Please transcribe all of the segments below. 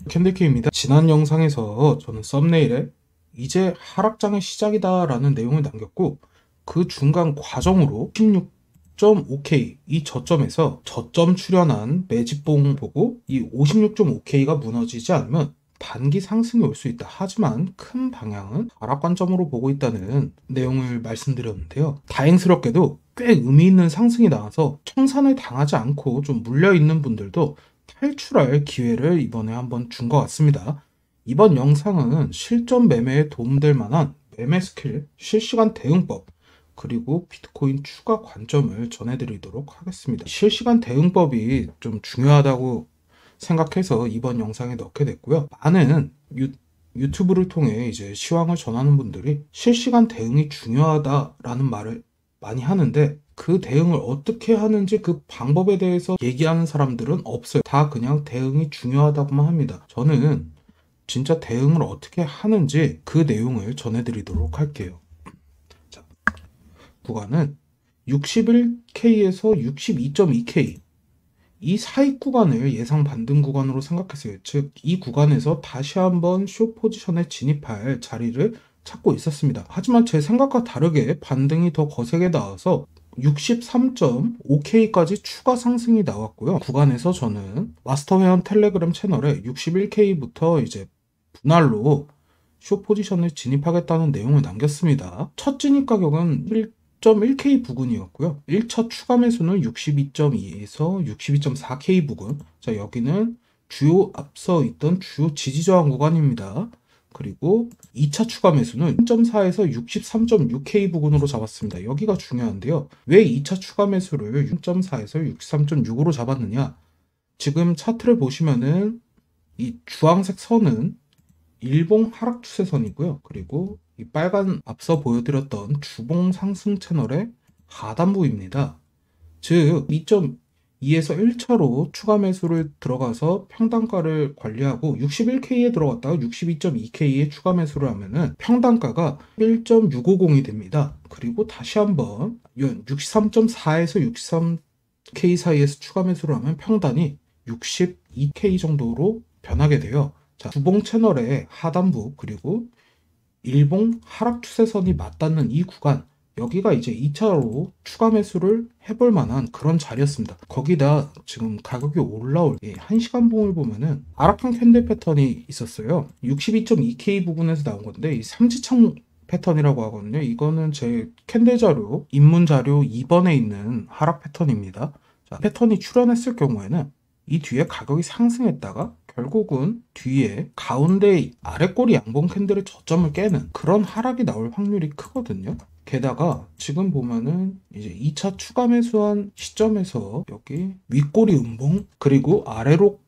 캔들키입니다. 지난 영상에서 저는 썸네일에 이제 하락장의 시작이다 라는 내용을 남겼고, 그 중간 과정으로 56.5K 이 저점에서 저점 출현한 매집봉 보고 이 56.5K가 무너지지 않으면 단기 상승이 올 수 있다. 하지만 큰 방향은 하락 관점으로 보고 있다는 내용을 말씀드렸는데요. 다행스럽게도 꽤 의미 있는 상승이 나와서 청산을 당하지 않고 좀 물려있는 분들도 탈출할 기회를 이번에 한번 준 것 같습니다. 이번 영상은 실전 매매에 도움될 만한 매매 스킬, 실시간 대응법, 그리고 비트코인 추가 관점을 전해드리도록 하겠습니다. 실시간 대응법이 좀 중요하다고 생각해서 이번 영상에 넣게 됐고요. 많은 유튜브를 통해 이제 시황을 전하는 분들이 실시간 대응이 중요하다라는 말을 많이 하는데, 그 대응을 어떻게 하는지 그 방법에 대해서 얘기하는 사람들은 없어요. 다 그냥 대응이 중요하다고만 합니다. 저는 진짜 대응을 어떻게 하는지 그 내용을 전해드리도록 할게요. 자, 구간은 61K에서 62.2K 이 사이 구간을 예상 반등 구간으로 생각했어요. 즉, 이 구간에서 다시 한번 숏 포지션에 진입할 자리를 찾고 있었습니다. 하지만 제 생각과 다르게 반등이 더 거세게 나와서 63.5K까지 추가 상승이 나왔고요. 구간에서 저는 마스터 회원 텔레그램 채널에 61K부터 이제 분할로 숏 포지션을 진입하겠다는 내용을 남겼습니다. 첫 진입 가격은 1.1K 부근이었고요. 1차 추가 매수는 62.2에서 62.4K 부근. 자, 여기는 앞서 있던 주요 지지 저항 구간입니다. 그리고 2차 추가 매수는 0.4에서 63.6K 부근으로 잡았습니다. 여기가 중요한데요. 왜 2차 추가 매수를 0.4에서 63.6으로 잡았느냐? 지금 차트를 보시면은 이 주황색 선은 일봉 하락 추세선이고요. 그리고 이 빨간 앞서 보여드렸던 주봉 상승 채널의 하단부입니다. 즉 2.2에서 1차로 추가 매수를 들어가서 평단가를 관리하고 61K에 들어갔다가 62.2K에 추가 매수를 하면은 평단가가 1.650이 됩니다. 그리고 다시 한번 63.4에서 63K 사이에서 추가 매수를 하면 평단이 62K 정도로 변하게 돼요. 자, 주봉 채널의 하단부 그리고 일봉 하락 추세선이 맞닿는 이 구간, 여기가 이제 2차로 추가 매수를 해볼 만한 그런 자리였습니다. 거기다 지금 가격이 올라올 1시간 봉을 보면은 하락형 캔들 패턴이 있었어요. 62.2K 부분에서 나온 건데 이 삼지창 패턴이라고 하거든요. 이거는 제 캔들 자료, 입문 자료 2번에 있는 하락 패턴입니다. 자, 패턴이 출현했을 경우에는 이 뒤에 가격이 상승했다가 결국은 뒤에 가운데 아래꼬리 양봉 캔들의 저점을 깨는 그런 하락이 나올 확률이 크거든요. 게다가 지금 보면은 이제 2차 추가 매수한 시점에서 여기 윗꼬리 음봉 그리고 아래로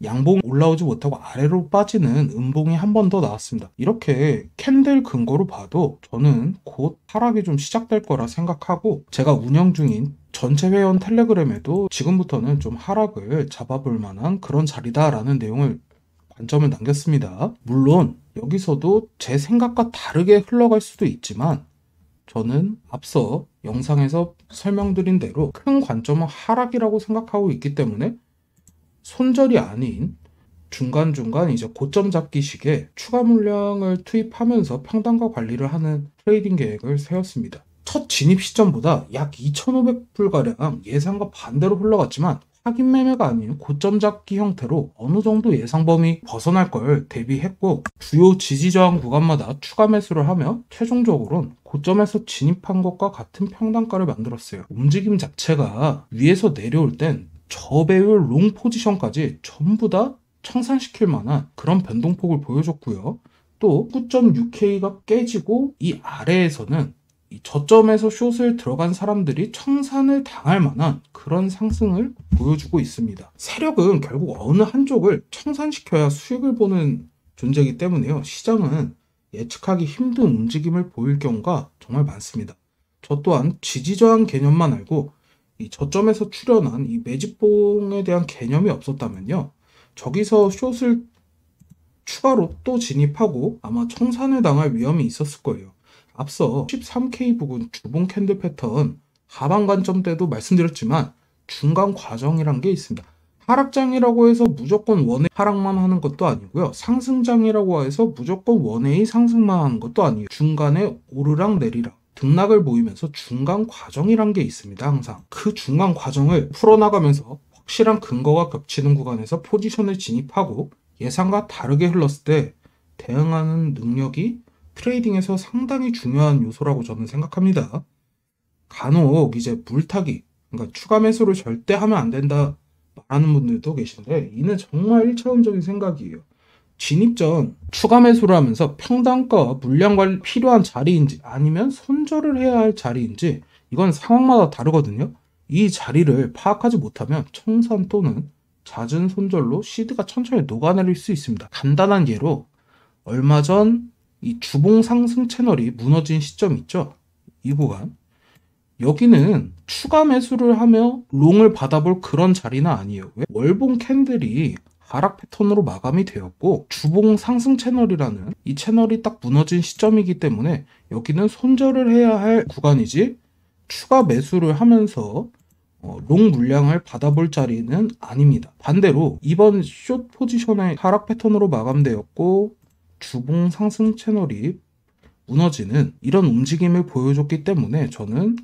양봉 올라오지 못하고 아래로 빠지는 음봉이 한 번 더 나왔습니다. 이렇게 캔들 근거로 봐도 저는 곧 하락이 좀 시작될 거라 생각하고, 제가 운영 중인 전체 회원 텔레그램에도 지금부터는 좀 하락을 잡아볼 만한 그런 자리다라는 내용을 관점을 남겼습니다. 물론 여기서도 제 생각과 다르게 흘러갈 수도 있지만 저는 앞서 영상에서 설명드린 대로 큰 관점은 하락이라고 생각하고 있기 때문에 손절이 아닌 중간중간 이제 고점 잡기식의 추가 물량을 투입하면서 평단가 관리를 하는 트레이딩 계획을 세웠습니다. 첫 진입 시점보다 약 2,500불가량 예상과 반대로 흘러갔지만 확인 매매가 아닌 고점 잡기 형태로 어느 정도 예상 범위 벗어날 걸 대비했고, 주요 지지 저항 구간마다 추가 매수를 하며 최종적으로는 고점에서 진입한 것과 같은 평단가를 만들었어요. 움직임 자체가 위에서 내려올 땐 저배율 롱 포지션까지 전부 다 청산시킬 만한 그런 변동폭을 보여줬고요. 또 9.6K가 깨지고 이 아래에서는 이 저점에서 숏을 들어간 사람들이 청산을 당할 만한 그런 상승을 보여주고 있습니다. 세력은 결국 어느 한쪽을 청산시켜야 수익을 보는 존재이기 때문에요. 시장은 예측하기 힘든 움직임을 보일 경우가 정말 많습니다. 저 또한 지지저항 개념만 알고 이 저점에서 출현한 이 매집봉에 대한 개념이 없었다면요, 저기서 숏을 추가로 또 진입하고 아마 청산을 당할 위험이 있었을 거예요. 앞서 13K 부근 주봉 캔들 패턴 하방 관점 때도 말씀드렸지만 중간 과정이란 게 있습니다. 하락장이라고 해서 무조건 원웨이 하락만 하는 것도 아니고요. 상승장이라고 해서 무조건 원웨이 상승만 하는 것도 아니에요. 중간에 오르락 내리락 등락을 보이면서 중간 과정이란 게 있습니다. 항상 그 중간 과정을 풀어나가면서 확실한 근거가 겹치는 구간에서 포지션을 진입하고 예상과 다르게 흘렀을 때 대응하는 능력이 트레이딩에서 상당히 중요한 요소라고 저는 생각합니다. 간혹 이제 물타기, 그러니까 추가 매수를 절대 하면 안 된다 말하는 분들도 계신데, 이는 정말 1차원적인 생각이에요. 진입 전 추가 매수를 하면서 평단가와 물량 관리 필요한 자리인지 아니면 손절을 해야 할 자리인지 이건 상황마다 다르거든요. 이 자리를 파악하지 못하면 청산 또는 잦은 손절로 시드가 천천히 녹아내릴 수 있습니다. 간단한 예로 얼마 전 이 주봉 상승 채널이 무너진 시점 있죠? 이 구간. 여기는 추가 매수를 하며 롱을 받아볼 그런 자리는 아니에요. 왜? 월봉 캔들이 하락 패턴으로 마감이 되었고 주봉 상승 채널이라는 이 채널이 딱 무너진 시점이기 때문에 여기는 손절을 해야 할 구간이지 추가 매수를 하면서 롱 물량을 받아볼 자리는 아닙니다. 반대로 이번 숏 포지션의 하락 패턴으로 마감되었고 주봉 상승 채널이 무너지는 이런 움직임을 보여줬기 때문에 저는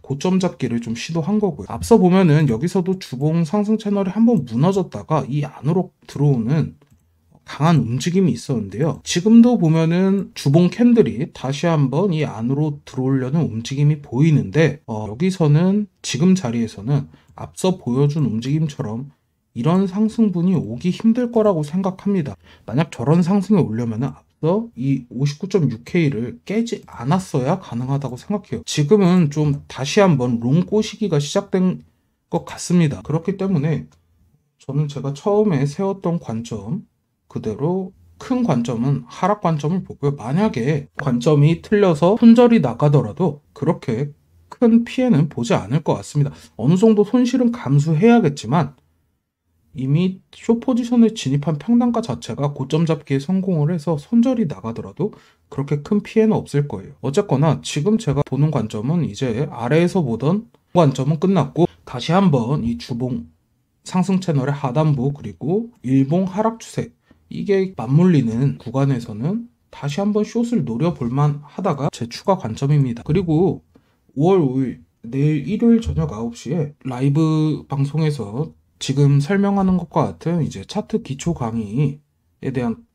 고점 잡기를 좀 시도한 거고요. 앞서 보면은 여기서도 주봉 상승 채널이 한번 무너졌다가 이 안으로 들어오는 강한 움직임이 있었는데요. 지금도 보면은 주봉 캔들이 다시 한번 이 안으로 들어오려는 움직임이 보이는데 여기서는 지금 자리에서는 앞서 보여준 움직임처럼 이런 상승분이 오기 힘들 거라고 생각합니다. 만약 저런 상승이 오려면은 앞서 이 59.6K를 깨지 않았어야 가능하다고 생각해요. 지금은 좀 다시 한번 롱 꼬시기가 시작된 것 같습니다. 그렇기 때문에 저는 제가 처음에 세웠던 관점 그대로 큰 관점은 하락 관점을 보고요. 만약에 관점이 틀려서 손절이 나가더라도 그렇게 큰 피해는 보지 않을 것 같습니다. 어느 정도 손실은 감수해야겠지만 이미 숏 포지션에 진입한 평단가 자체가 고점 잡기에 성공을 해서 손절이 나가더라도 그렇게 큰 피해는 없을 거예요. 어쨌거나 지금 제가 보는 관점은 이제 아래에서 보던 관점은 끝났고 다시 한번 이 주봉 상승 채널의 하단부 그리고 일봉 하락 추세 이게 맞물리는 구간에서는 다시 한번 숏을 노려볼만 하다가 제 추가 관점입니다. 그리고 5월 5일 내일 일요일 저녁 9시에 라이브 방송에서 지금 설명하는 것과 같은 이제 차트 기초 강의에 대한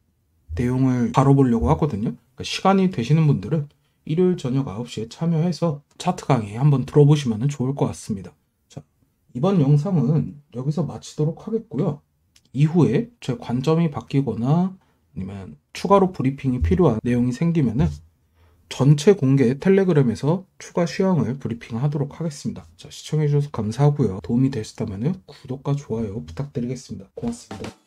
내용을 다뤄보려고 하거든요. 그러니까 시간이 되시는 분들은 일요일 저녁 9시에 참여해서 차트 강의 한번 들어보시면 좋을 것 같습니다. 자, 이번 영상은 여기서 마치도록 하겠고요. 이후에 제 관점이 바뀌거나 아니면 추가로 브리핑이 필요한 내용이 생기면은 전체 공개 텔레그램에서 추가 시황을 브리핑하도록 하겠습니다. 자, 시청해주셔서 감사하고요. 도움이 되셨다면 구독과 좋아요 부탁드리겠습니다. 고맙습니다.